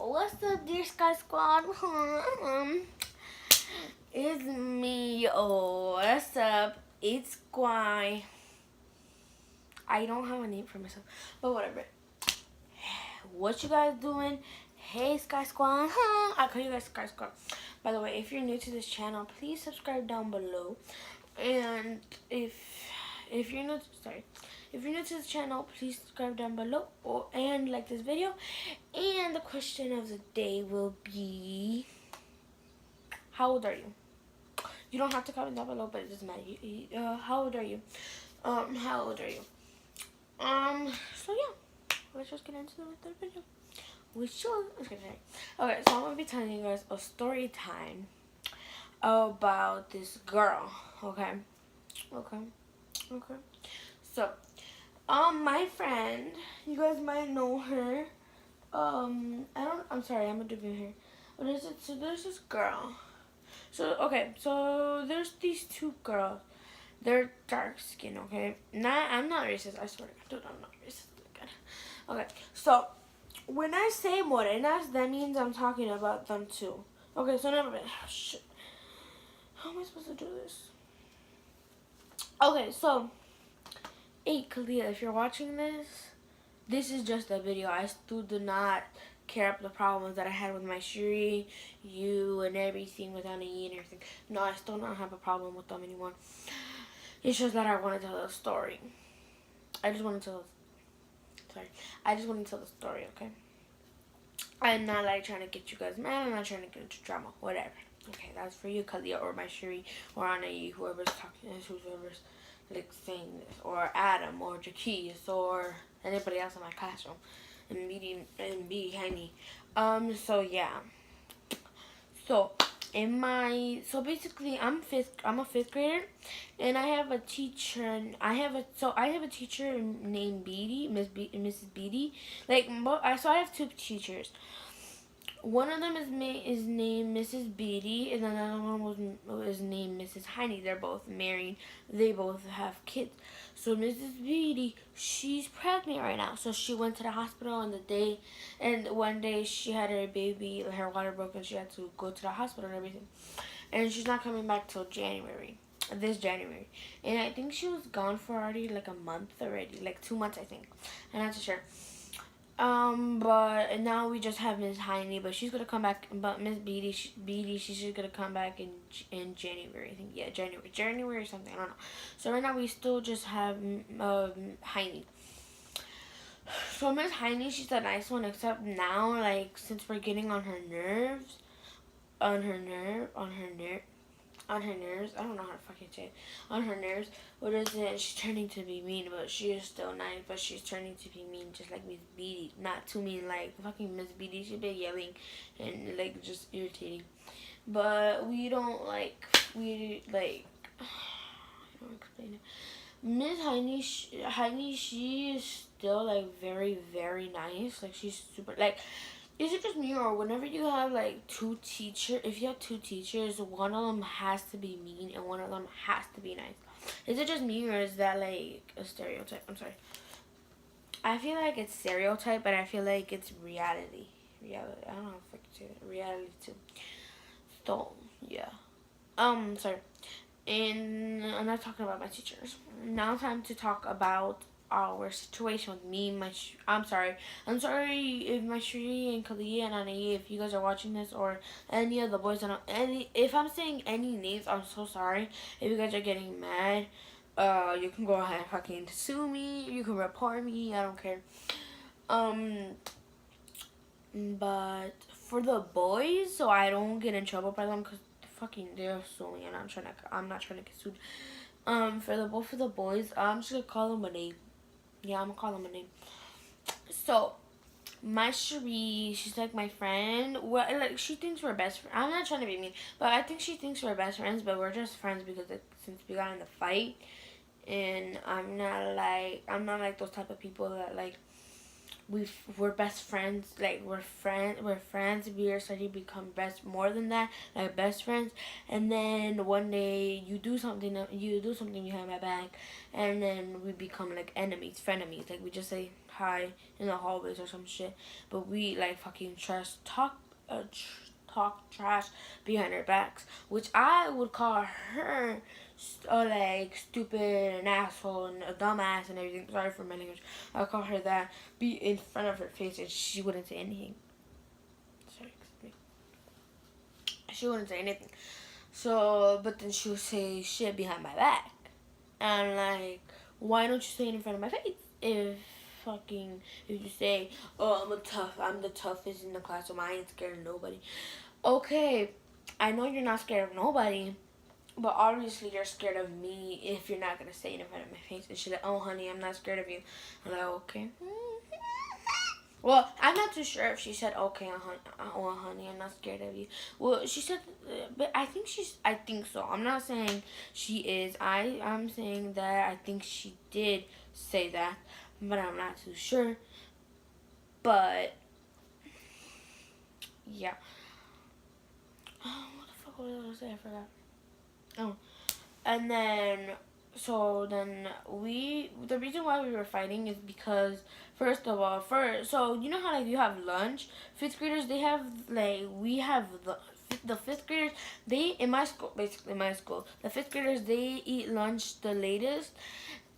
What's up, dear Sky Squad? It's me. Oh, what's up? It's Squy. I don't have a name for myself, but whatever. What you guys doing? Hey, Sky Squad. I call you guys Sky Squad. By the way, if you're new to this channel, please subscribe down below. And if you're new, if you're new to this channel, please subscribe down below and like this video. And the question of the day will be, how old are you? You don't have to comment down below, but it doesn't matter. How old are you? How old are you? So yeah, let's just get into the video. Okay, so I'm gonna be telling you guys a story time about this girl. Okay. So, my friend, you guys might know her. I'm sorry, I'm gonna do her. So there's this girl. So, okay, so there's these two girls. They're dark skin, okay? I'm not racist, I swear to God. Dude, I'm not racist. Okay, so when I say morenas, that means I'm talking about them too. Okay, so never mind. Shit. How am I supposed to do this? Okay, so, hey, Kalia, if you're watching this, this is just a video. I still do not care about the problems that I had with my Shuri, you, and everything with Annie and everything. No, I still don't have a problem with them anymore. It's just that I want to tell a story. I just want to tell the story, okay? I'm not like trying to get you guys mad. I'm not trying to get into drama. Whatever. Okay, that's for you, Kalia, or my Shuri, or Annie, whoever's talking, whoever's like saying this, or Adam, or Jaquise, or anybody else in my classroom, and be Henny. So yeah. So basically I'm a fifth grader, and I have a teacher. I have a teacher named Beatty, Mrs. Beatty. So I have two teachers. One of them is named Mrs. Beatty, and another one was named Mrs. Heine. They're both married. They both have kids. So Mrs. Beatty, she's pregnant right now. So she went to the hospital and one day she had her baby, her water broke, and she had to go to the hospital and everything. And she's not coming back till this January. And I think she was gone for already like a month already, like 2 months I think. I'm not too sure. But now we just have Miss Heine, but she's gonna come back. But Miss Beatty, she's just gonna come back in January. I think, yeah, January or something. I don't know. So right now we still just have Heine. So Miss Heine, she's a nice one, except now, like, since we're getting on her nerves, I don't know how to fucking say it. On her nerves. What is it? She's turning to be mean, but she is still nice. But she's turning to be mean, just like Miss Beatty. Not too mean, like fucking Miss Beatty. She's been yelling and like just irritating. But I don't explain it. Miss Heine, she is still like very, very nice. Like she's super like. Is it just me, or whenever you have like if you have two teachers, one of them has to be mean and one of them has to be nice? Is it just me, or is that like a stereotype? I'm sorry. I feel like it's stereotype, but I feel like it's reality. I don't know if I can say that. Reality too. So yeah. Sorry. And I'm not talking about my teachers. Now it's time to talk about our situation with me, I'm sorry if my Shri and Kalia and Anai, if you guys are watching this, or any of the boys, if I'm saying any names, I'm so sorry. If you guys are getting mad, you can go ahead and fucking sue me, you can report me, I don't care. But for the boys, so I don't get in trouble by them, because fucking they're suing, and I'm not trying to get sued. For the boys, I'm just gonna call them a name. Yeah, I'm gonna call them a name. So, my Cherie, she's like my friend. Well, like, she thinks we're best friends. I'm not trying to be mean, but I think she thinks we're best friends, but we're just friends because since we got in the fight. And I'm not like those type of people that like we're best friends. Like we're friends. We are starting to become best more than that, like best friends. And then one day you do something behind my back, and then we become like enemies, frenemies. Like we just say hi in the hallways or some shit, but we like fucking talk trash behind her backs, which I would call her like stupid and asshole and a dumbass and everything. Sorry for my language. I would call her that. Be in front of her face and she wouldn't say anything. Sorry, excuse me. She wouldn't say anything. So, but then she would say shit behind my back. And like, why don't you say it in front of my face? If you say, oh, I'm the toughest in the class, so I ain't scared of nobody. Okay, I know you're not scared of nobody, but obviously you're scared of me if you're not gonna say it in front of my face. And she's like, oh honey, I'm not scared of you. I'm like, okay. Well, I'm not too sure if she said, okay, oh honey, I'm not scared of you. Well, she said, but I think so. I'm not saying she is. I'm saying that I think she did say that, but I'm not too sure. But, yeah. What the fuck was I gonna say? I forgot. Oh. And then, the reason why we were fighting is because, first of all, so you know how like you have lunch? Fifth graders, they have, like, we have the fifth graders, they, in my school, basically my school, the fifth graders, they eat lunch the latest,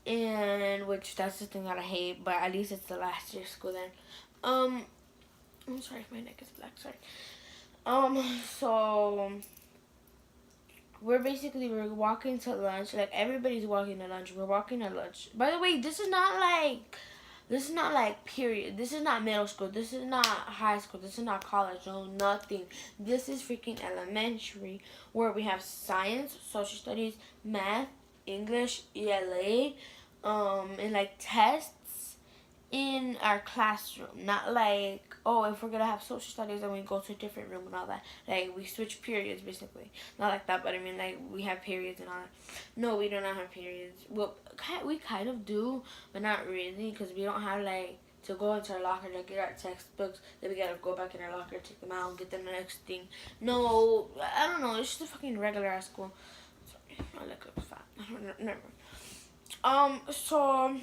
and, which, that's the thing that I hate, but at least it's the last year of school then. I'm sorry if my neck is black, sorry. So we're walking to lunch. Like everybody's walking to lunch. We're walking to lunch. By the way, this is not like period. This is not middle school. This is not high school. This is not college. No, nothing. This is freaking elementary, where we have science, social studies, math, English, ELA, and like tests in our classroom. Not like, oh, if we're gonna have social studies, then we go to a different room and all that. Like we switch periods basically. Not like that, but I mean like we have periods and all that. No, we do not have periods. Well, we kind of do, but not really, because we don't have like to go into our locker to get our textbooks. Then we gotta go back in our locker, take them out, and get them the next thing. No, I don't know. It's just a fucking regular ass school. Sorry, I look fat. I don't know. Never. So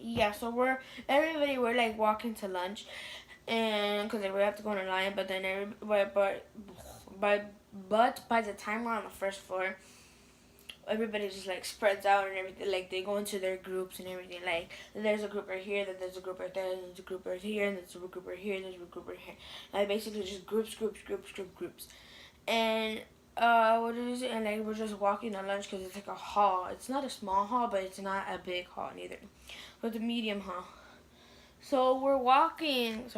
yeah, so we're like walking to lunch, and because we have to go in a line, but then by the time we're on the first floor, everybody just like spreads out and everything. Like they go into their groups and everything. Like there's a group right here, then there's a group right there, then there's a group right here, and there's a group right here, there's a group right here. Like basically just groups, and what is it? And like we're just walking to lunch because it's like a hall. It's not a small hall, but it's not a big hall neither. But the medium hall. So we're walking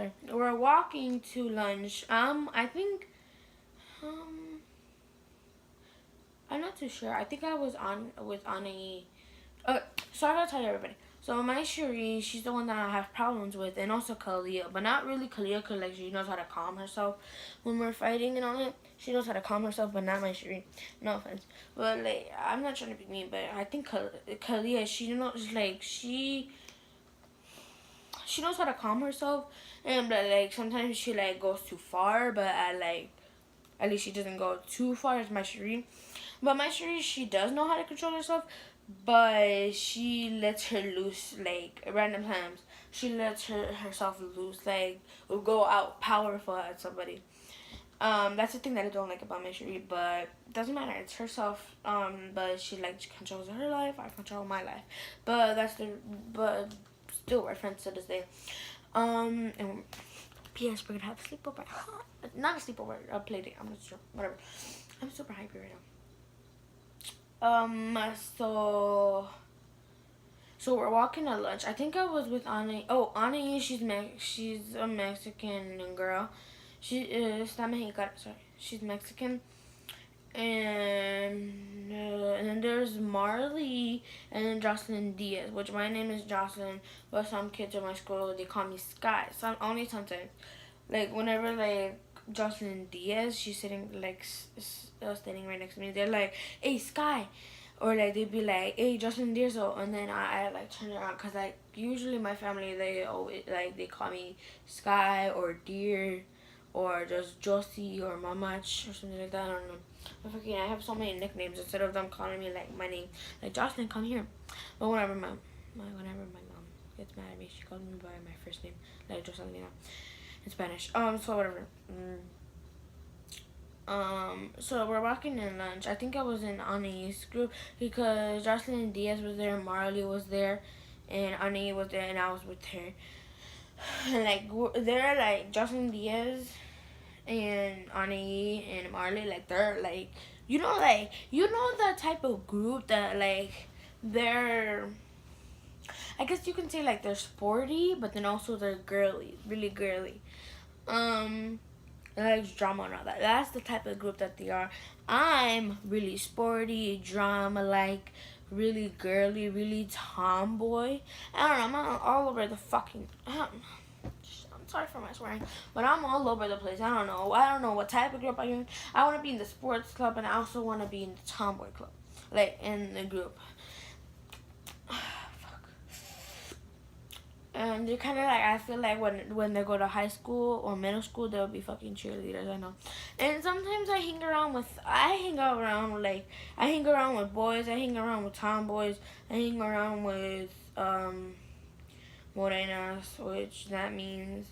to lunch. I think, I'm not too sure. I think I was on a. So I gotta tell you everybody. So my Cherie, she's the one that I have problems with, and also Kalia, but not really Kalia, cause like she knows how to calm herself when we're fighting and all that. She knows how to calm herself, but not my Cherie. No offense, but like I'm not trying to be mean, but I think Kalia, she knows like she knows how to calm herself, and but like sometimes she like goes too far, but at least she doesn't go too far as my Cherie. But my Cherie, she does know how to control herself, but she lets her loose like random times. She lets herself loose, like go out powerful at somebody. That's the thing that I don't like about my Cherie, but it doesn't matter. It's herself. But she controls her life. I control my life. But still we're friends to this day. And P.S. we're gonna have a sleepover. Not a sleepover, a play date. I'm not sure. Whatever. I'm super hyped right now. So we're walking to lunch. I think I was with Ana. Oh, Ana, she's a Mexican girl. She is Mexicana. Sorry, she's Mexican. And then there's Marley and then Jocelyn Diaz, which my name is Jocelyn, but some kids in my school they call me Sky. Only sometimes, like whenever like Jocelyn Diaz, she's sitting like standing right next to me. They're like, "Hey Sky," or like they'd be like, "Hey, Justin Diesel," and then I like turn around because like usually my family they always like they call me Sky or Deer, or just Josie or Mamach or something like that. I don't know. But fucking, I have so many nicknames instead of them calling me like my name, like Jocelyn, come here. But whenever whenever my mom gets mad at me, she calls me by my first name, like Jocelyn, in Spanish. So whatever. So we're walking in lunch. I think I was in Ani's group because Jocelyn Diaz was there, Marley was there, and Ani was there, and I was with her. And like they're like Jocelyn Diaz and Ani and Marley, like they're like you know the type of group that like they're, I guess you can say like they're sporty, but then also they're girly, really girly. Likes drama and all that. That's the type of group that they are. I'm really sporty, drama like, really girly, really tomboy. I don't know. I'm all over the fucking. I'm sorry for my swearing, but I'm all over the place. I don't know. I don't know what type of group I'm in. I want to be in the sports club, and I also want to be in the tomboy club, like in the group. And they're kind of like, I feel like when they go to high school or middle school, they'll be fucking cheerleaders. I know. And sometimes I hang around with boys. I hang around with tomboys. I hang around with morenas, which that means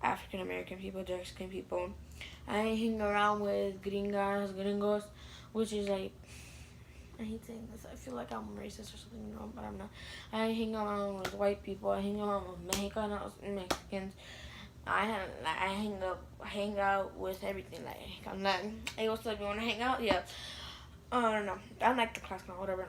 African American people, dark skinned people. I hang around with gringos, which is like, I hate saying this. I feel like I'm racist or something, but I'm not. I hang around with white people. I hang around with Mexicans. Hang out with everything. Like I'm not. Hey, what's up? You wanna hang out? Yeah. I don't know. I'm like the class now, whatever.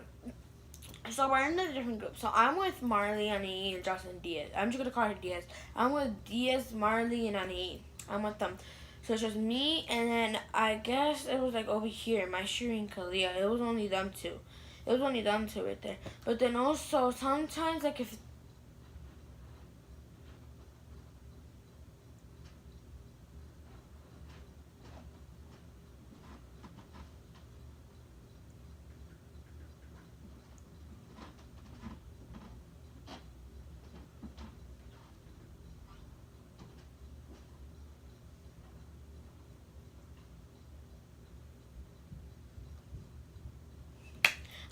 So we're in a different group. So I'm with Marley, Ani, and Jocelyn Diaz. I'm just gonna call her Diaz. I'm with Diaz, Marley, and Ani. I'm with them. So it's just me, and then I guess it was like over here, my Shireen Kalia. It was only them two. It was only them two right there. But then also sometimes like if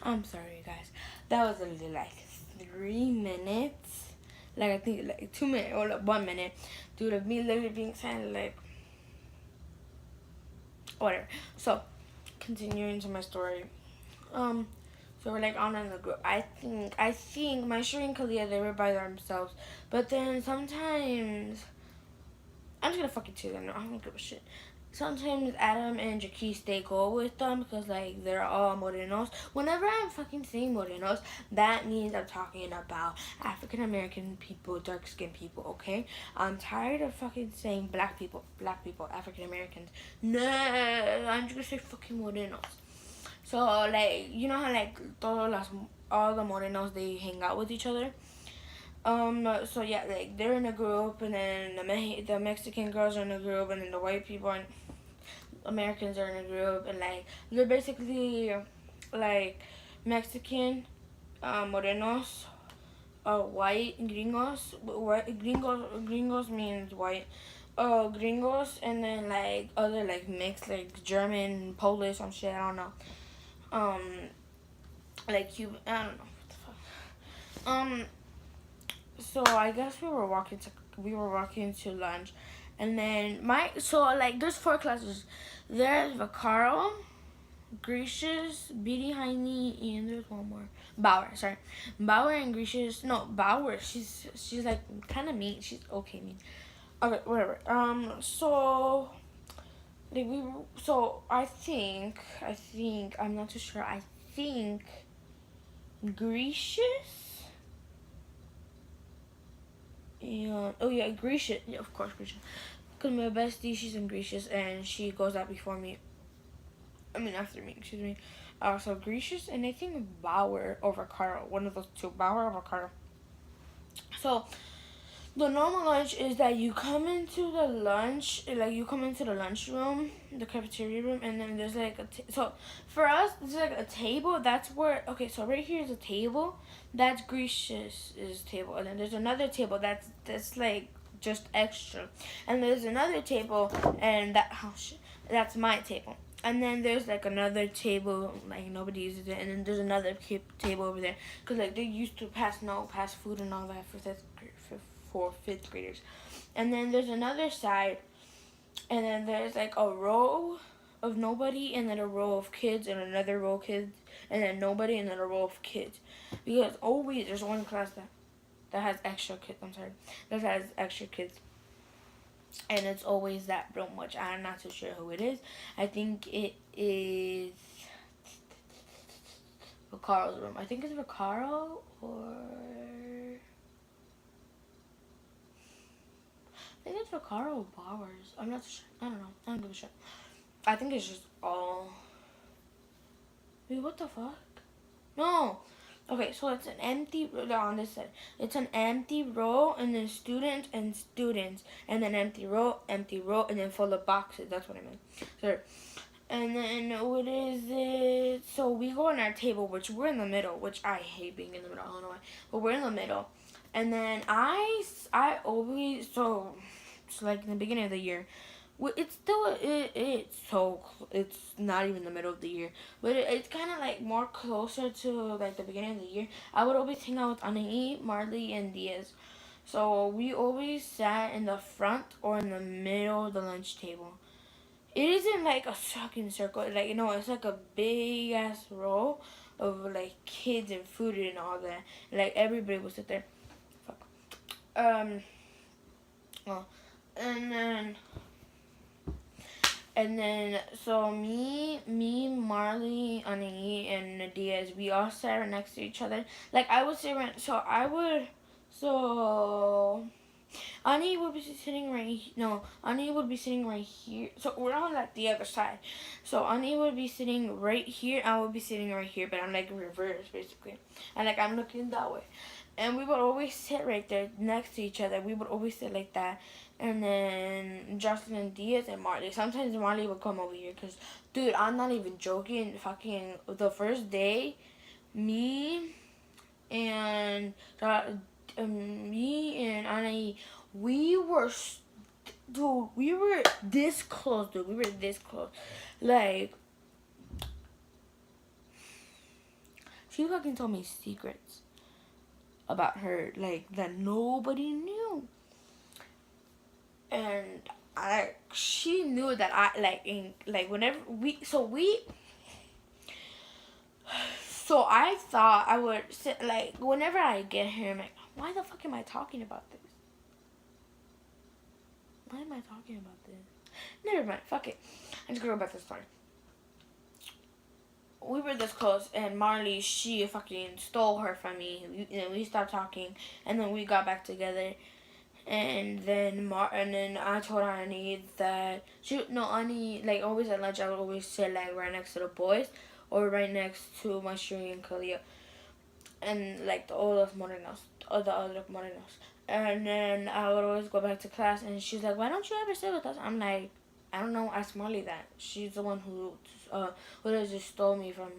I'm sorry guys. That was only like 3 minutes. Like I think like 2 minutes or like 1 minute. Due to me literally being silent, like whatever. So continuing to my story. So we're like on in the group. I think my Shireen and Kalia, they were by themselves. But then sometimes I'm just gonna fucking say them. No, I don't give a shit. Sometimes Adam and Jaquise, they go with them because like they're all morenos. Whenever I'm fucking saying morenos, that means I'm talking about African American people, dark skinned people, okay? I'm tired of fucking saying black people, African Americans. No, I'm just gonna say fucking morenos. So like you know how like all the morenos, they hang out with each other. So yeah, like they're in a group, and then the Mexican girls are in a group, and then the white people and Americans are in a group, and like they're basically like Mexican, morenos, white gringos. White gringos means white. Gringos, and then like other like mixed like German, Polish, some shit. I don't know. Um, like Cuban. I don't know what the fuck. So I guess we were walking to lunch, and then like there's 4 classes. There's Vaccaro, Gracious, Beatty Heine, and there's one more. Bauer, sorry. Bauer and Gracious. No, Bauer. She's like kind of mean. She's okay mean. Okay, whatever. So like I think I'm not too sure. I think Gracious. Yeah. Oh yeah, Gracious. Yeah, of course, Gracious. Cause my bestie, she's in Gracious, and she goes out before me. I mean, after me. Excuse me. So Gracious, and I think Bauer over Carl. One of those two, Bauer over Carl. So The normal lunch is that you come into the lunch, like you come into the lunch room, the cafeteria room, and then there's like so for us, there's like a table. That's where okay. So right here is a table. That's Grecia's table, and then there's another table that's like just extra, and there's another table, and that's my table. And then there's like another table, like nobody uses it, and then there's another table over there, cause like they used to pass food and all that for fifth graders. And then there's another side, and then there's like a row of nobody, and then a row of kids, and another row of kids, and then nobody, and then a row of kids, because always there's one class that has extra kids. I'm sorry, that has extra kids. And it's always that room, which I'm not too sure who it is. I think it is Vacaro's room. I think it's Vacaro or I think it's Vacaro or Bowers. I'm not sure. I don't know. I don't give a shit. I think it's just all. Wait, what the fuck? No. Okay, so it's an empty on this side. It's an empty row, and then students, and then empty row, and then full of boxes. That's what I meant. So, and then what is it? So we go on our table, which we're in the middle, which I hate being in the middle. I don't know why, but we're in the middle. And then I always it's like in the beginning of the year. It's still it's not even the middle of the year, but it's kind of like more closer to like the beginning of the year. I would always hang out with Anae, Marley, and Diaz, so we always sat in the front or in the middle of the lunch table. It isn't like a fucking circle, like it's like a big ass row of like kids and food and all that. Like everybody would sit there. Fuck. Oh, and then. And then, so me, Marley, Ani, and Diaz, we all sat right next to each other. Like, I would sit right, so, Ani would be sitting right, no, Ani would be sitting right here. So, we're on, like, the other side. So, Ani would be sitting right here, I would be sitting right here, but I'm, like, reversed, basically. And, like, I'm looking that way. And we would always sit right there next to each other. We would always sit like that. And then Jocelyn Diaz and Marley. Sometimes Marley would come over here because, dude, I'm not even joking. Fucking the first day, me and Anna, we were, dude, we were this close, dude. We were this close. Like, she fucking told me secrets about her, like, that nobody knew. And she knew that whenever so I thought I would sit, like, whenever I get here, I'm like, why the fuck am I talking about this? Why am I talking about this? Never mind, fuck it. I'm just gonna go back to the story. We were this close, and Marley, she fucking stole her from me. We stopped talking, and then we got back together. And then I told Annie that Annie, like, always at lunch I would always sit like right next to the boys or right next to Mashuri and Kalia and like the other morenos. And then I would always go back to class, and she's like, why don't you ever sit with us? I'm like, I don't know, ask Molly that. She's the one who just stole you from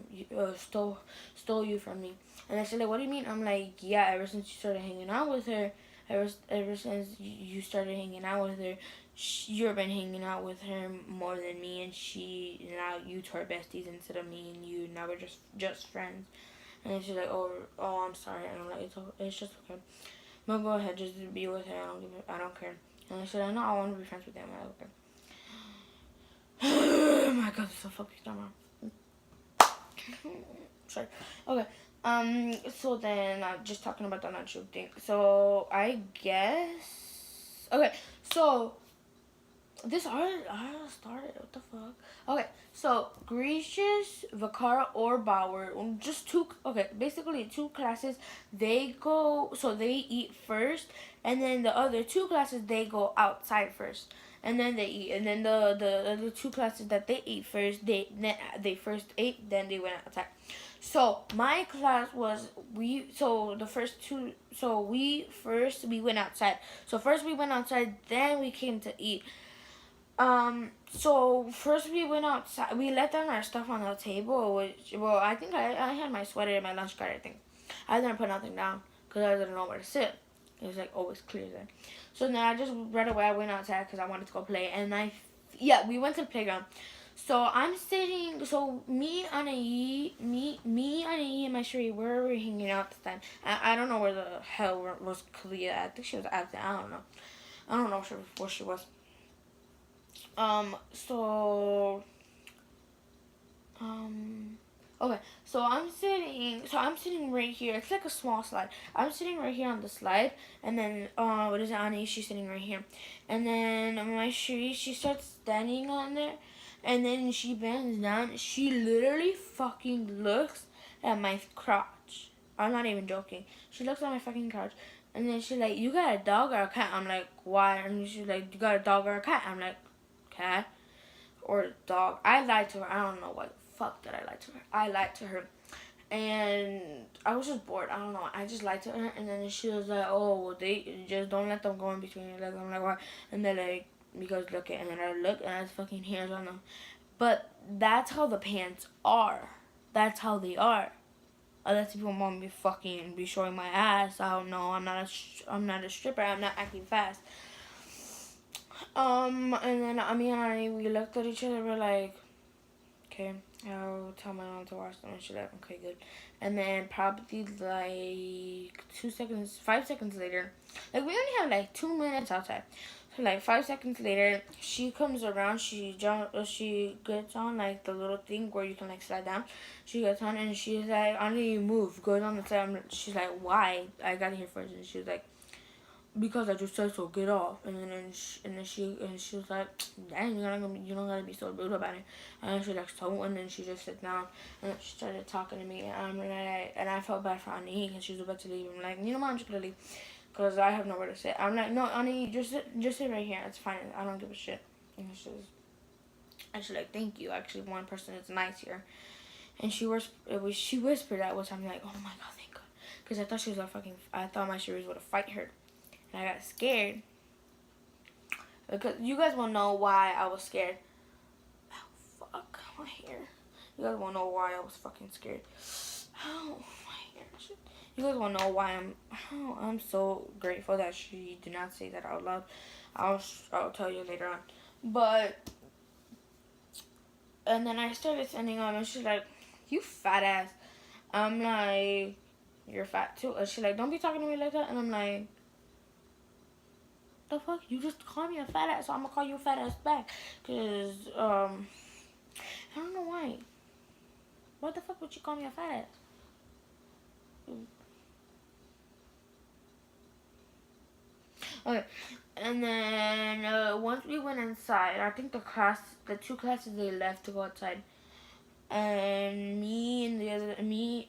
me. And then she's like, what do you mean? I'm like, yeah, ever since you started hanging out with her, ever since you started hanging out with her, you've been hanging out with her more than me, and now you two are besties instead of me and you. Now we're just friends. And then she's like, oh, I'm sorry. And I'm like, it's just okay. No, go ahead, just be with her. I don't care. And I said, no, I want to be friends with them. I'm like, okay. Oh my god, this is so fucking dumb. Sorry. Okay. So then, just talking about the non-shoot thing. So, I guess... Okay, so... This already started. What the fuck? Okay, so Gracious, Vacara, or Bauer, just two. Okay, basically two classes. They go, so they eat first, and then the other two classes they go outside first, and then they eat. And then the other two classes that they eat first, they first ate, then they went outside. So my class was we. So the first two. So we went outside. So first we went outside, then we came to eat. So first we went outside. We let down our stuff on the table, which, well, I think I had my sweater and my lunch card, I think. I didn't put nothing down because I didn't know where to sit. It was like always clear there. So then I just right away I went outside because I wanted to go play. And we went to the playground. So I'm sitting, so me, Anaí, and my Sherry, were hanging out this time. I don't know where the hell was Kalia at. I think she was at I don't know. I don't know where she was. So, okay, so I'm sitting right here. It's like a small slide. I'm sitting right here on the slide, and then, what is it, Annie? She's sitting right here. And then my she starts standing on there, and then she bends down. She literally fucking looks at my crotch. I'm not even joking. She looks at my fucking crotch. And then she's like, you got a dog or a cat? I'm like, why? And she's like, you got a dog or a cat? I'm like, cat or dog. I lied to her. I don't know what the fuck did I lie to her. I lied to her. And I was just bored. I don't know. I just lied to her. And then she was like, oh, well, they just don't let them go in between your legs. I'm like, why? And they're like, because look at, and then I look and there's fucking hairs on them. But that's how the pants are. That's how they are. Unless people want me fucking be showing my ass. I don't know. I'm not a stripper. I'm not acting fast. And then me and I, we looked at each other. We're like, okay, I'll tell my mom to wash them. And she's like, okay, good. And then probably like 5 seconds later, like we only have like 2 minutes outside. So like 5 seconds later, she comes around. She gets on like the little thing where you can like slide down. She gets on and she's like, I need you move. Goes on the side. She's like, why? I got here first. And she's like, because I just said so, get off. And then she was like, dang, you don't gotta be so rude about it. And she's like, so, and then she just sat down and then she started talking to me. And I felt bad for Annie because she was about to leave. I'm like, you know what, I'm just gonna leave because I have nowhere to sit. I'm like, no, Annie, just sit right here. It's fine. I don't give a shit. And she's like, thank you. Actually, one person is nice here. And she whispered that was. I'm like, oh my god, thank God, because I thought my series would have fight her. And I got scared. Because you guys will know why I was scared. Oh, fuck. My hair. You guys will know why I was fucking scared. Oh, my hair. You guys will know why I'm so grateful that she did not say that out loud. I'll tell you later on. But, and then I started standing up and she's like, you fat ass. I'm like, you're fat too. And she's like, don't be talking to me like that. And I'm like, the fuck? You just call me a fat ass, so I'm gonna call you a fat ass back. Cause, I don't know why. What the fuck would you call me a fat ass? Okay. And then, once we went inside, I think the 2 classes, they left to go outside. And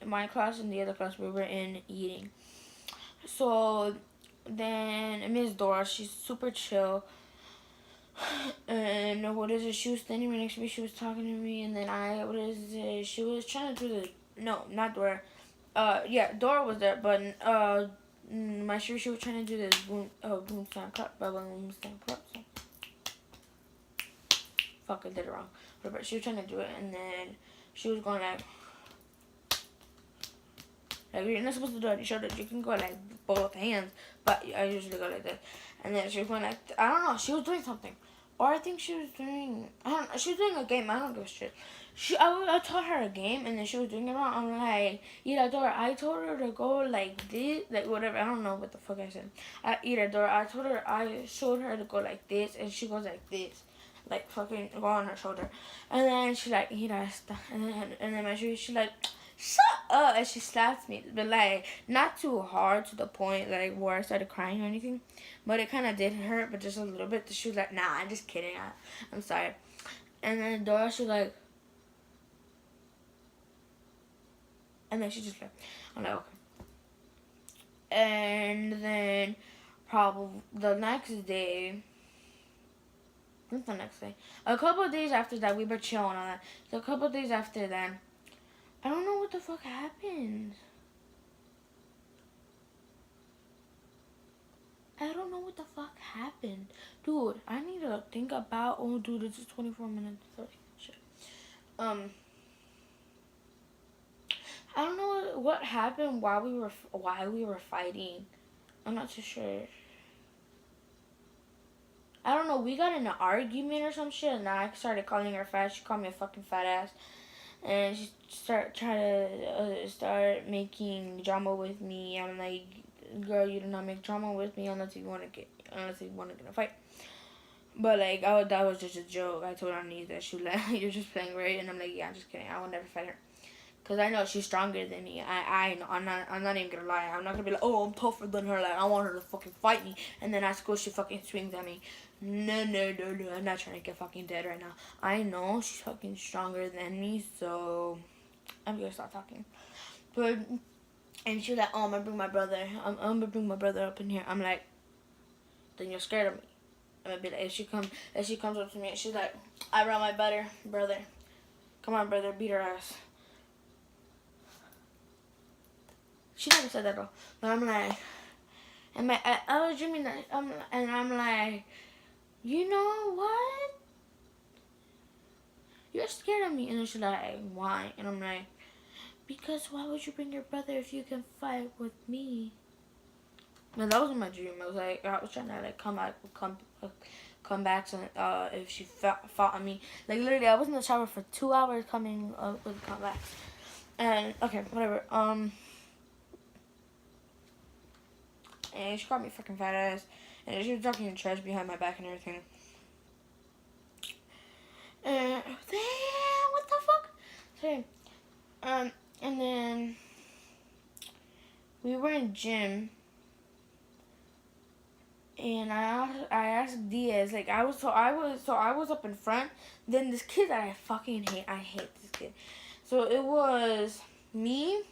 my class and the other class, we were in eating. So, then Miss Dora, she's super chill. And what is it? She was standing right next to me. She was talking to me, and then she was trying to do not Dora. Dora was there, but my sure she was trying to do this boom stamp clap, boom stamp clap. So. Fuck, I did it wrong. But she was trying to do it, and then she was going like you're not supposed to do it on your shoulder. You can go like both hands, but I usually go like this. And then she was going like, I don't know, she was doing something. Or I think she was doing, I don't know, she was doing a game, I don't give a shit. I taught her a game, and then she was doing it wrong. I'm like, Dora, I told her to go like this, like whatever, I don't know what the fuck I said. Dora, I showed her to go like this, and she goes like this. Like fucking go on her shoulder. And then she's like, and then my shoe, she's like, shut up, and she slapped me, but like not too hard to the point like where I started crying or anything, but it kind of did hurt, but just a little bit. She was like, nah, I'm just kidding, I'm sorry. And then Dora, she was like, and then she just left. I'm like, okay. And then probably the next day, not the next day, a couple of days after that, we were chilling on that. So a couple of days after that, I don't know what the fuck happened. I don't know what the fuck happened. Dude, I need to think about, oh dude, it's 24 minutes. Shit. I don't know what happened while we were fighting. I'm not too sure. I don't know. We got in an argument or some shit, and I started calling her fat. She called me a fucking fat ass, and she start making drama with me. I'm like, girl, you do not make drama with me unless you want to get in a fight. But like, that was just a joke. I told Annie that she like, you're just playing, right? And I'm like, yeah, I'm just kidding. I will never fight her. Cause I know she's stronger than me. I know. I'm not even gonna lie. I'm not gonna be like, oh, I'm tougher than her. Like, I want her to fucking fight me. And then at school, she fucking swings at me. No. I'm not trying to get fucking dead right now. I know she's fucking stronger than me, so I'm gonna stop talking. But, and she's like, oh, I'm gonna bring my brother. I'm gonna bring my brother up in here. I'm like, then you're scared of me. I'm gonna be like, if she comes up to me, she's like, I brought my brother. Come on, brother, beat her ass. She never said that though. But I'm like, I was dreaming that, and I'm like, you know what? You're scared of me. And then she's like, why? And I'm like, because why would you bring your brother if you can fight with me? And that wasn't my dream. I was like, I was trying to like come back to if she fought on me. Like literally, I was in the shower for 2 hours coming up with comebacks. And okay, whatever. And she called me fucking fat ass. And she was talking trash behind my back and everything. And damn, what the fuck? Sorry. And then we were in gym. And I asked Diaz, like I was up in front. Then this kid that I fucking hate, I hate this kid. So it was me,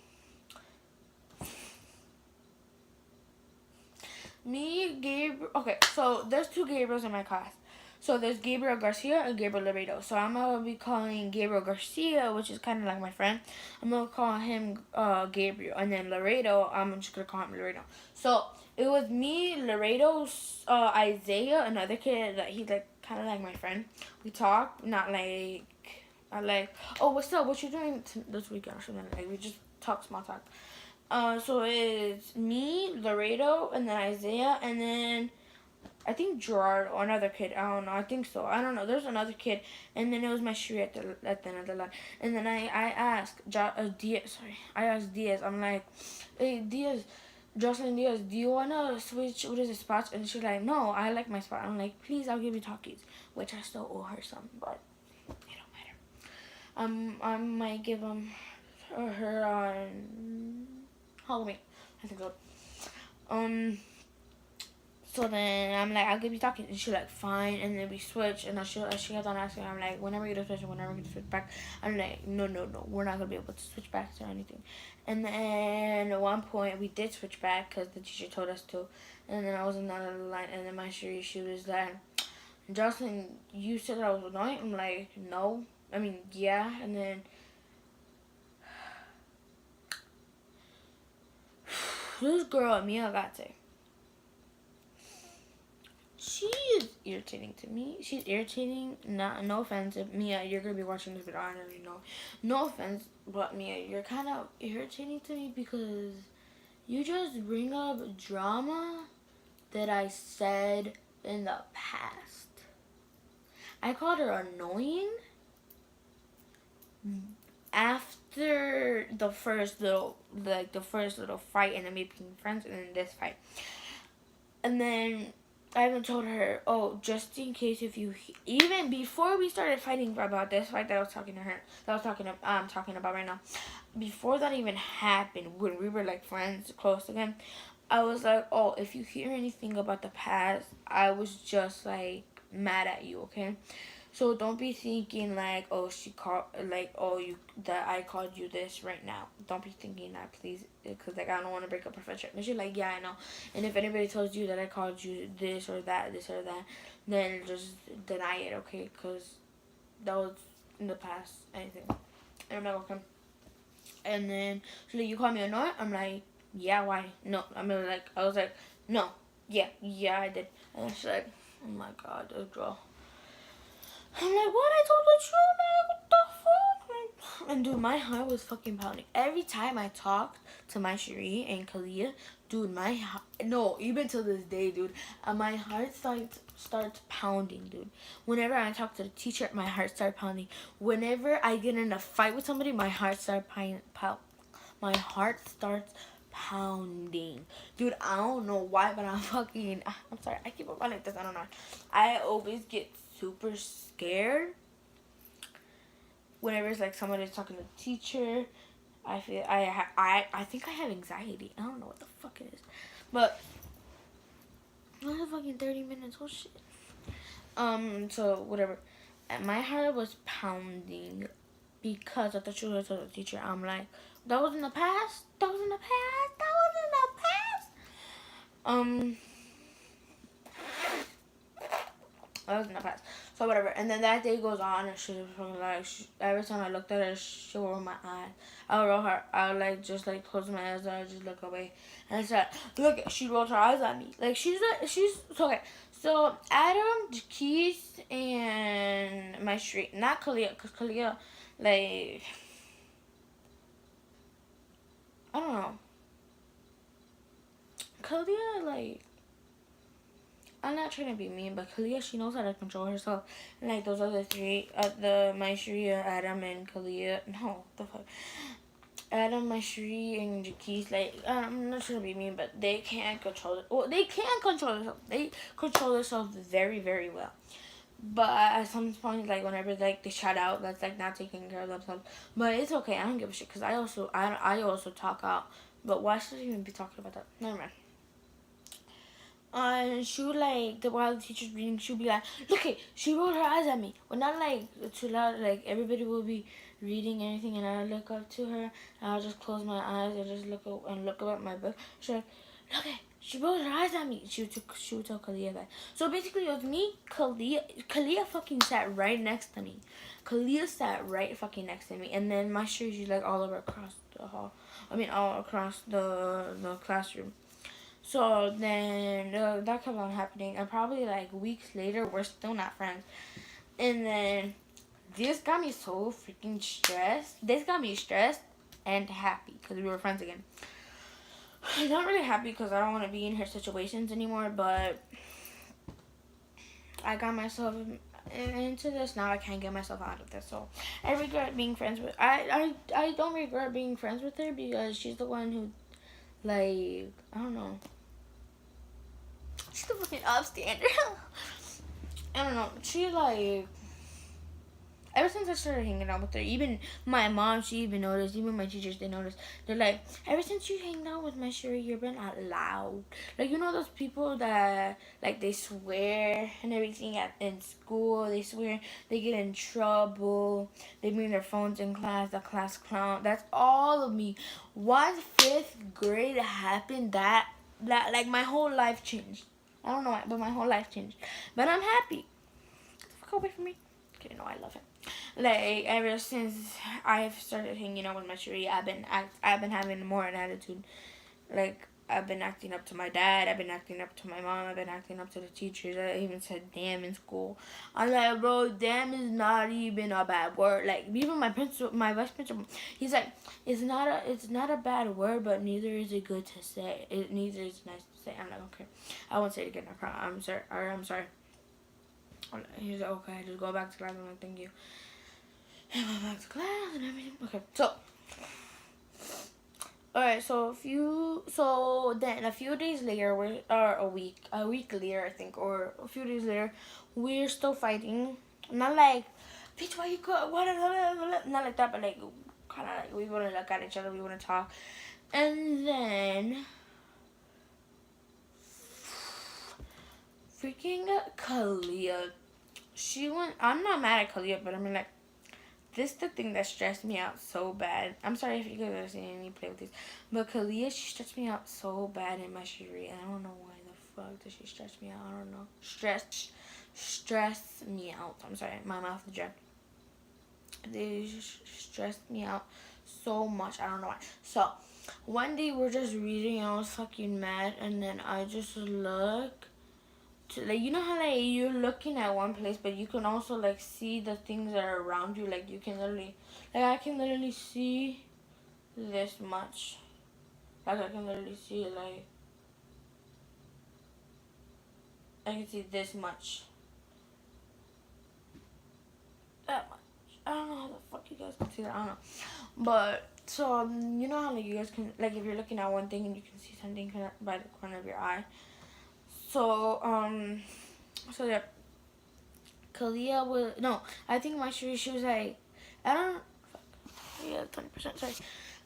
Gabriel. Okay, so there's 2 Gabriels in my class. So there's Gabriel Garcia and Gabriel Laredo. So I'm gonna be calling Gabriel Garcia, which is kind of like my friend. I'm gonna call him Gabriel, and then Laredo, I'm just gonna call him Laredo. So it was me, Laredo, Isaiah, another kid that he's like kind of like my friend. We talk, not like oh, what's up? What you doing this weekend or something? Like we just talk, small talk. So it's me, Laredo, and then Isaiah, and then I think Gerard or another kid. I don't know. I think so. I don't know. There's another kid, and then it was my Shri at the end of the line. And then I asked Diaz. Sorry, I asked Diaz. I'm like, hey Diaz, Jocelyn Diaz, do you wanna switch? What is the spots? And she's like, no, I like my spot. I'm like, please, I'll give you talkies, which I still owe her some, but it don't matter. I might give her on Halloween. I think so. So then I'm like, I'll give you talking. And she's like, fine. And then we switch. And she kept on asking. I'm like, when are we going to switch back? I'm like, no. We're not going to be able to switch back or anything. And then at one point, we did switch back because the teacher told us to. And then I was in another line. And then my she was like, Jocelyn, you said that I was annoying? I'm like, no. I mean, yeah. And then this girl, Mia Gate. She is irritating to me. She's irritating. No offense, Mia, you're gonna be watching this video. I already know. No offense, but Mia, you're kind of irritating to me because you just bring up drama that I said in the past. I called her annoying after the first little fight, and then we became friends, and then this fight, and then I even told her, oh, just in case if you, even before we started fighting about this fight that I was talking to her, that I was talking about right now, before that even happened, when we were like friends, close again, I was like, oh, if you hear anything about the past, I was just like mad at you, okay? So don't be thinking like, oh, she called, like, oh, you, that I called you this right now. Don't be thinking that, please, because like I don't want to break up our friendship. And she's like, yeah, I know. And if anybody tells you that I called you this or that, then just deny it, okay? Because that was in the past, anything. And I'm like, okay. And then she's like, you call me a nut? I'm like, yeah, why? No, I was like, no, yeah, I did. And she's like, oh my god, this girl. I'm like, what? I told the truth, man. What the fuck? And dude, my heart was fucking pounding. Every time I talked to my Cherie and Kalia, dude, my heart, no, even to this day, dude, my heart starts pounding, dude. Whenever I talk to the teacher, my heart starts pounding. Whenever I get in a fight with somebody, my heart starts my heart starts pounding. Dude, I don't know why, but I'm sorry, I keep up on like this, I don't know. I always get super scared whenever it's like somebody's talking to the teacher. I feel I think I have anxiety. I don't know what the fuck it is, but another fucking 30 minutes. Oh shit. So whatever. And my heart was pounding because I thought you were to the teacher. I'm like, that was in the past. That was in the past. That was in the past. That was in the past. So whatever. And then that day goes on, and she was like, every time I looked at her, she rolled my eye. I would roll her. I would like just like close my eyes and I would just look away. And I said, look, she rolled her eyes at me. Like she's so okay. So Adam, Keith, and my street, not Kalia, cause Kalia, like, I don't know. Kalia, like, I'm not trying to be mean, but Kalia, she knows how to control herself. And like those other three, my Sharia, Adam, and Kalia, no, the fuck. Adam, my Sharia, and Jaquise, like, I'm not trying to be mean, but they can't control it. Well, they can control themselves. They control themselves very, very well. But at some point, like, whenever, like, they shout out, that's, like, not taking care of themselves. But it's okay. I don't give a shit, because I also talk out. But why should I even be talking about that? Never mind. She would like while the teacher's reading, she'd be like, "Look it, she rolled her eyes at me." Well, not like too loud. Like everybody will be reading anything, and I look up to her, and I'll just close my eyes and just look up at my book. She's like, "Look it, she rolled her eyes at me." She would tell Kalia that. So basically, it was me, Kalia. Kalia fucking sat right next to me. Kalia sat right fucking next to me, and then my shirt, she's like all over across the hall. I mean, all across the classroom. So then that kept on happening, and probably like weeks later, we're still not friends. And then this got me so freaking stressed. This got me stressed and happy because we were friends again. I'm not really happy because I don't want to be in her situations anymore, but I got myself into this. Now I can't get myself out of this. So I regret being friends with. I don't regret being friends with her because she's the one who, like, I don't know. She's the fucking upstander. I don't know. She like, ever since I started hanging out with her, even my mom, she even noticed. Even my teachers, they noticed. They're like, ever since you hang out with my Sherry, you've been out loud. Like, you know those people that like they swear and everything in school. They swear, they get in trouble. They bring their phones in class. The class clown. That's all of me. Once 5th grade happened, that like my whole life changed. I don't know why, but my whole life changed. But I'm happy. Get the fuck away from me. Okay, no, I love him. Like, ever since I've started hanging out with my Cherie, I've been having more an attitude. Like, I've been acting up to my dad. I've been acting up to my mom. I've been acting up to the teachers. I even said damn in school. I'm like, bro, damn is not even a bad word. Like, even my vice principal, he's like, it's not a bad word, but neither is it good to say. Neither is nice to say. I'm like, okay, I won't say it again. I'm sorry. I'm sorry. He's like, okay, just go back to class. I'm like, thank you. And go back to class and everything. Okay, so Alright, so then a few days later, or a week later, I think, or a few days later, we're still fighting. Not like, bitch, why you go, what, not like that, but like, kind of like, we want to look at each other, we want to talk. And then, freaking Kalia, I'm not mad at Kalia, but I mean, like, this is the thing that stressed me out so bad. I'm sorry if you guys are seeing me play with these. But Kalia, she stressed me out so bad in my Shiri. And I don't know why the fuck did she stress me out. I don't know. Stress me out. I'm sorry. My mouth is dry. They stressed me out so much. I don't know why. So, one day we're just reading and I was fucking mad. And then I just look. Like, you know how like you're looking at one place but you can also like see the things that are around you. Like, you can literally, like, I can literally see this much. Like, I can literally see like, I can see this much, that much. I don't know how the fuck you guys can see that. I don't know, but so you know how like you guys can, like, if you're looking at one thing and you can see something by the corner of your eye. So yeah, Kalia was, no, I think my she was like, I don't, yeah, 20%, sorry.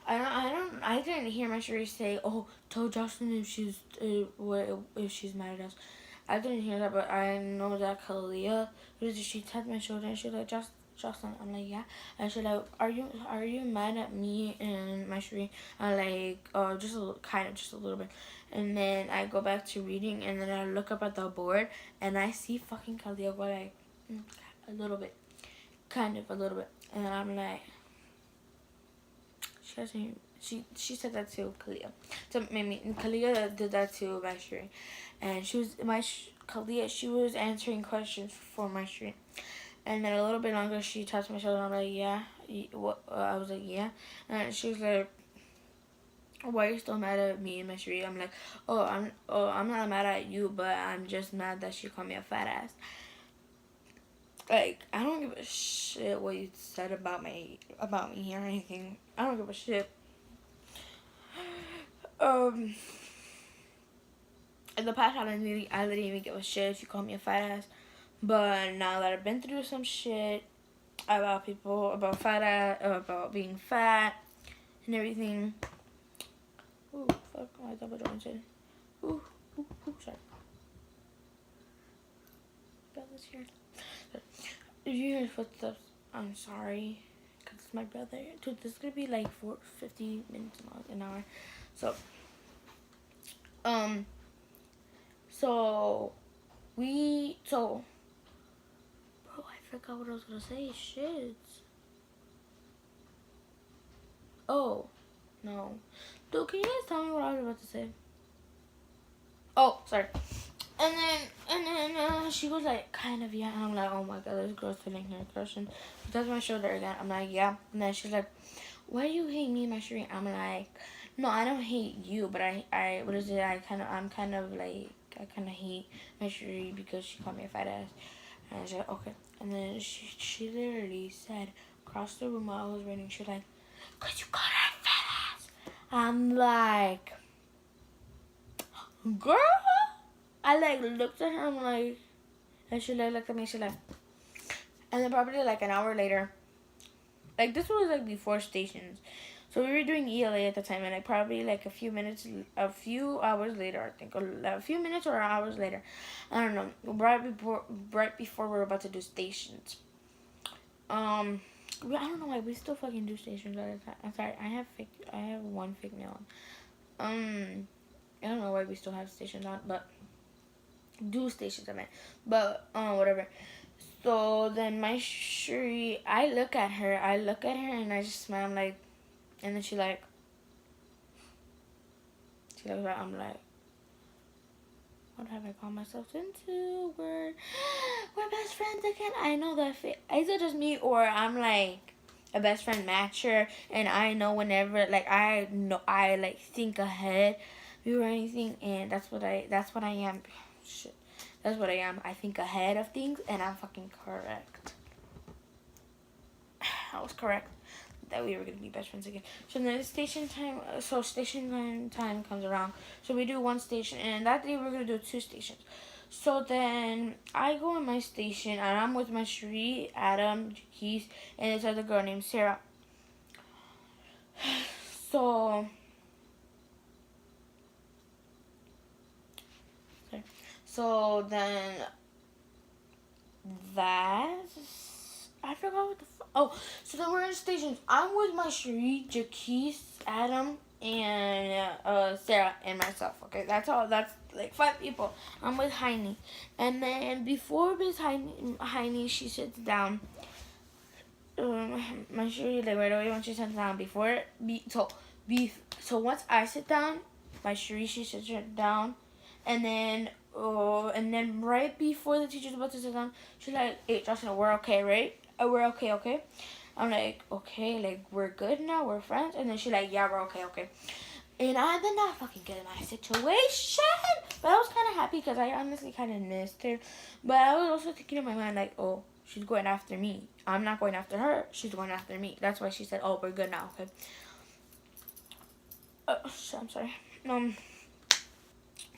I didn't hear my Sheree say, oh, tell Jocelyn if if she's mad at us. I didn't hear that, but I know that Kalia, she tapped my shoulder and she was like, Jocelyn, I'm like, yeah. And she's like, are you mad at me and my Sheree? I'm like, just a little, kind of, just a little bit. And then I go back to reading, and then I look up at the board, and I see fucking Kalia go like, a little bit, kind of a little bit. And I'm like, she said that to Kalia. So maybe Kalia did that to Maishri, and Kalia. She was answering questions for Maishri, and then a little bit longer she touched my shoulder. And I'm like, yeah. What? I was like, yeah, and she was like, why are you still mad at me and Maishri? I'm like, I'm not mad at you, but I'm just mad that she called me a fat ass. Like, I don't give a shit what you said about me or anything. I don't give a shit. In the past, I didn't even give a shit if you call me a fat ass. But now that I've been through some shit about people, about fat ass, about being fat and everything. Ooh, fuck, my double jointed. Ooh, sorry. Bella's here. If you hear footsteps, I'm sorry. Because it's my brother. Dude, this is going to be like 50 minutes an hour. So, bro, I forgot what I was gonna say. Shit. Oh, no. Dude, can you guys tell me what I was about to say? Oh, sorry. And then she was like, kind of, yeah. And I'm like, oh my god, this girl's feeling her crush. And she touched my shoulder again. I'm like, yeah. And then she's like, why do you hate me and my Shireen? I'm like, no, I don't hate you, but what is it? I kind of hate my Shireen because she called me a fat ass. And I said, okay. And then she literally said, across the room while I was reading, she was like, cause you called her a fat ass. I'm like, girl. I like looked at her, I'm like, and she like looked at me, she like, and then probably like an hour later, like this was like before stations, so we were doing ELA at the time, and like probably like a few hours later, I think, or a few minutes or hours later, I don't know, right before we were about to do stations. I don't know why we still fucking do stations all the time. I'm sorry, I have one fake nail on. I don't know why we still have stations on, but do stations I meant, but whatever. So then my Shuri, I look at her and I just smile, like, and then she looks at, I'm like, what have I called myself into? We're best friends again. I know that is it just me, or I'm like a best friend matcher, and I know whenever, like, I like think ahead or anything, and that's what I am. Shit. That's what I am. I think ahead of things, and I'm fucking correct. I was correct. that we were gonna be best friends again. So then station time comes around. So we do one station, and that day we're gonna do 2 stations. So then I go in my station, and I'm with my Cherie, Adam, Keith, and this other girl named Sarah. So then I forgot what the so then we're in stations. I'm with my Cherie, Jaquise, Adam, and Sarah and myself. Okay, that's all. That's like 5 people. I'm with Heine, and then before Miss Heine, she sits down. My Cherie, like right away when she sits down, so once I sit down, my Cherie, she sits down, and then right before the teacher's about to sit down, she's like, "Hey, Justin, we're okay, right? We're okay, okay?" I'm like, "Okay, like we're good now, we're friends." And then she's like, "Yeah, we're okay, okay." And I did not fucking get in my situation, but I was kind of happy because I honestly kind of missed her. But I was also thinking in my mind like, "Oh, she's going after me. I'm not going after her. She's going after me." That's why she said, "Oh, we're good now, okay?" I'm sorry.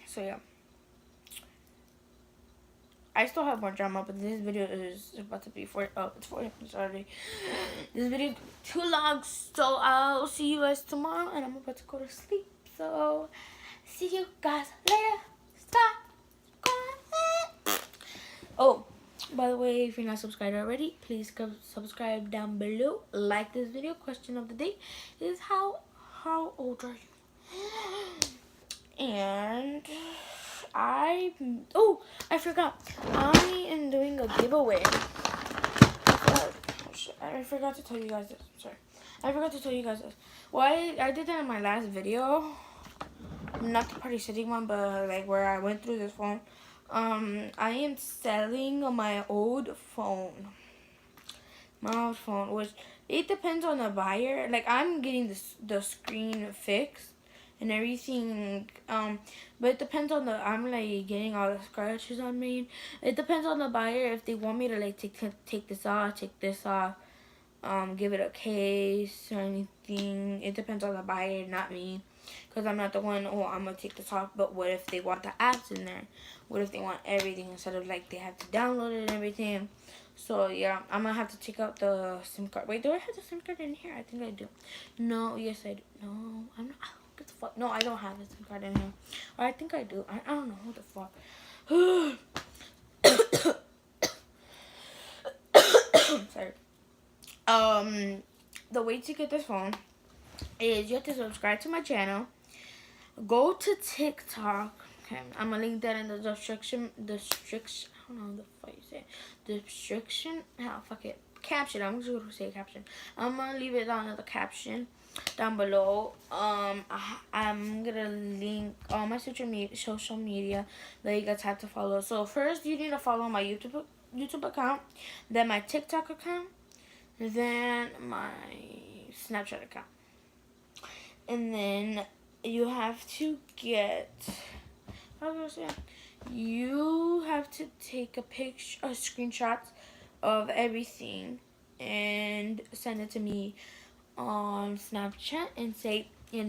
So yeah. I still have more drama, but this video is about to be it's 4 minutes already. This video too long, so I'll see you guys tomorrow, and I'm about to go to sleep. So, see you guys later. Stop. Oh, by the way, if you're not subscribed already, please subscribe down below. Like this video. Question of the day is how old are you? And I forgot. I am doing a giveaway. I forgot to tell you guys this. Sorry. I forgot to tell you guys this. Well, I did that in my last video. Not the party sitting one, but like where I went through this phone. I am selling my old phone. Which it depends on the buyer. Like I'm getting the screen fixed and everything, but it depends on I'm like getting all the scratches on me. It depends on the buyer if they want me to like take this off, give it a case or anything. It depends on the buyer, not me, because I'm not the one. Oh, I'm gonna take this off. But what if they want the apps in there? What if they want everything instead of like they have to download it and everything? So yeah, I'm gonna have to take out the SIM card. Wait, do I have the SIM card in here? I think I do. No, yes I do. No, I'm not. What the fuck? No, I don't have the SIM card in here. Or I think I do. I don't know. What the fuck? Sorry. The way to get this phone is you have to subscribe to my channel. Go to TikTok. Okay, I'm gonna link that in the description. I don't know the fuck you say. Description. Oh, fuck it. Caption. I'm just gonna say caption. I'm gonna leave it down in the caption down below. I'm gonna link all my social media that you guys have to follow. So first, you need to follow my YouTube account, then my TikTok account, then my Snapchat account, and then you have to you have to take a screenshot of everything and send it to me on Snapchat and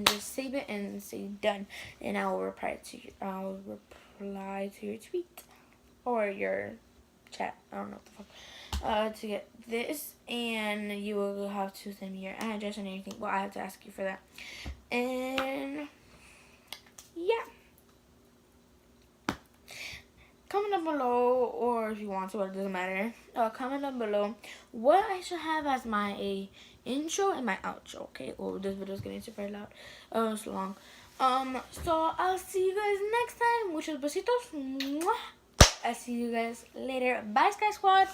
just save it and say done, and I will reply to your tweet or your chat. I don't know what the fuck. To get this, and you will have to send me your address and everything. Well, I have to ask you for that. And yeah, comment down below, or if you want to, it doesn't matter. Comment down below what I should have as my intro and my outro. Okay. Oh, this video is getting super loud. It's long. So I'll see you guys next time. Muchos besitos. Mwah. I'll see you guys later. Bye, Sky Squad.